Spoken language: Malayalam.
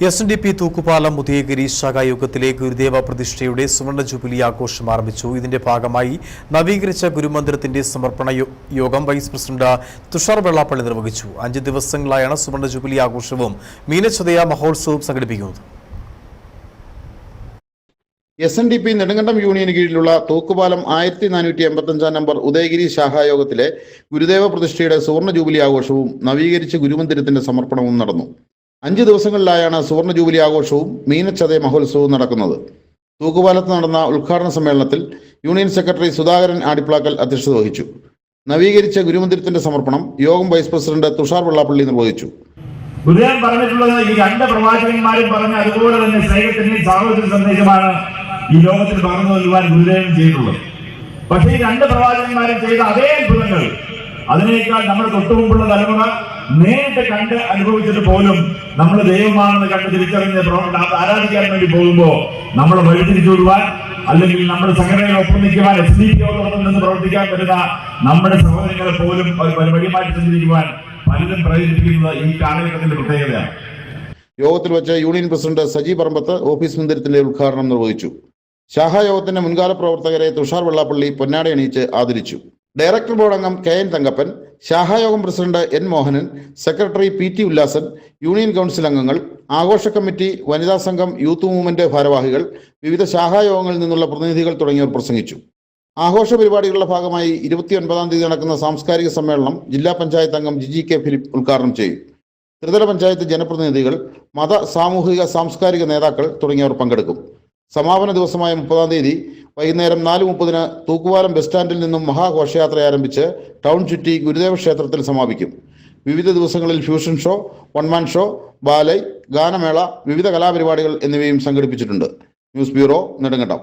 SNDP തൂക്കുപാലം ഉദയഗിരി ശാഖായോഗത്തിലെ ഗുരുദേവ പ്രതിഷ്ഠയുടെ സുവർണ ജൂബിലി ആഘോഷം ആരംഭിച്ചു. ഇതിന്റെ ഭാഗമായി നവീകരിച്ച ഗുരുമന്ദിരത്തിന്റെ സമർപ്പണ യോഗം വൈസ് പ്രസിഡന്റ് തുഷാർ വെള്ളാപ്പള്ളി നിർവഹിച്ചു. 5 ദിവസങ്ങളായാണ് സുവർണ ജൂബിലി ആഘോഷവും മീനച്ചതയ മഹോത്സവവും സംഘടിപ്പിക്കുന്നത്. SNDP നെടുങ്കണ്ടം യൂണിയന് കീഴിലുള്ള തൂക്കുപാലം 1485 നമ്പർ ഉദയഗിരി ശാഖായോഗത്തിലെ ഗുരുദേവ പ്രതിഷ്ഠയുടെ സുവർണ ജൂബിലി ആഘോഷവും നവീകരിച്ച ഗുരുമന്ദിരത്തിന്റെ സമർപ്പണവും നടന്നു. 5 ദിവസങ്ങളിലായാണ് സുവർണ ജൂബിലി ആഘോഷവും മീനച്ചതയ മഹോത്സവവും നടക്കുന്നത്. തൂക്കുപാലത്ത് നടന്ന ഉദ്ഘാടന സമ്മേളനത്തിൽ യൂണിയൻ സെക്രട്ടറി സുധാകരൻ ആടിപ്ലാക്കൽ അധ്യക്ഷത വഹിച്ചു. നവീകരിച്ച ഗുരുമന്ദിരത്തിന്റെ സമർപ്പണം യോഗം വൈസ് പ്രസിഡന്റ് തുഷാർ വെള്ളാപ്പള്ളി നിർവഹിച്ചു. ഗുരുദേവൻ പറഞ്ഞിട്ടുള്ളത് ഈ 2 പ്രവാചകന്മാരും പറഞ്ഞ അതുപോലെ തന്നെ സ്നേഹത്തിന്റെയും സാഹോദര്യ സന്ദേശമാണ് ഈ ലോകത്തിൽ പകർന്നു നൽകുവാൻ ഗുരുദേവൻ ചെയ്തിട്ടുള്ളത്. പക്ഷേ ഈ 2 പ്രവാചകന്മാരും ചെയ്ത അതേ അത്ഭുതങ്ങൾ അതിനേക്കാൾ നമ്മുടെ തൊട്ടുമുമ്പുള്ള തലമുറ നേരിട്ട് കണ്ട് അനുഭവിച്ചിട്ട് പോലും നമ്മൾ ദൈവമാണെന്ന് കണ്ട് തിരിച്ചറിഞ്ഞ് ആരാധിക്കാൻ വേണ്ടി പോകുമ്പോൾ നമ്മൾ വഴിതിരിച്ചു വിടുവാൻ അല്ലെങ്കിൽ നമ്മുടെ സംഘടനയെ ഒപ്പം നിൽക്കുവാൻ SNDPയോടൊപ്പം നിന്ന് പ്രവർത്തിക്കാൻ വരുന്ന നമ്മുടെ സഹോദരങ്ങളെ പോലും വഴിമാറ്റി സഞ്ചരിക്കുവാൻ പലരും പ്രേരിപ്പിക്കുന്നത് ഈ കാലഘട്ടത്തിന്റെ പ്രത്യേകതയാണ്. യോഗത്തിൽ വെച്ച് യൂണിയൻ പ്രസിഡന്റ് സജി പറമ്പത്ത് ഓഫീസ് മന്ദിരത്തിന്റെ ഉദ്ഘാടനം നിർവഹിച്ചു. ശാഖായോഗത്തിന്റെ മുൻകാല പ്രവർത്തകരെ തുഷാർ വെള്ളാപ്പള്ളി പൊന്നാട അണിയിച്ച് ആദരിച്ചു. ഡയറക്ടർ ബോർഡ് അംഗം KN തങ്കപ്പൻ, ശാഖായോഗം president N Mohanan, secretary PT Ullasan, union council അംഗങ്ങൾ, ആഘോഷ കമ്മിറ്റി, വനിതാ സംഘം, യൂത്ത് മൂവ്മെന്റ് ഭാരവാഹികൾ, വിവിധ ശാഖായോഗങ്ങളിൽ നിന്നുള്ള പ്രതിനിധികൾ തുടങ്ങിയവർ പ്രസംഗിച്ചു. ആഘോഷ പരിപാടികളുടെ ഭാഗമായി 29-ാം തീയതി നടക്കുന്ന സാംസ്കാരിക സമ്മേളനം ജില്ലാ പഞ്ചായത്ത് അംഗം ജിജി കെ ഫിലിപ്പ് ഉദ്ഘാടനം ചെയ്യും. ത്രിതല പഞ്ചായത്ത് ജനപ്രതിനിധികൾ, മത, സാമൂഹിക, സാംസ്കാരിക നേതാക്കൾ തുടങ്ങിയവർ പങ്കെടുക്കും. സമാപന ദിവസമായ 30-ാം തീയതി വൈകുന്നേരം 4:30 തൂക്കുപാലം ബസ് സ്റ്റാൻഡിൽ നിന്നും മഹാഘോഷയാത്ര ആരംഭിച്ച് ടൗൺ ചുറ്റി ഗുരുദേവ ക്ഷേത്രത്തിൽ സമാപിക്കും. വിവിധ ദിവസങ്ങളിൽ ഫ്യൂഷൻ ഷോ, വൺമാൻ ഷോ, ബാലൈ, ഗാനമേള, വിവിധ കലാപരിപാടികൾ എന്നിവയും സംഘടിപ്പിച്ചിട്ടുണ്ട്. News bureau, Nedumkandam.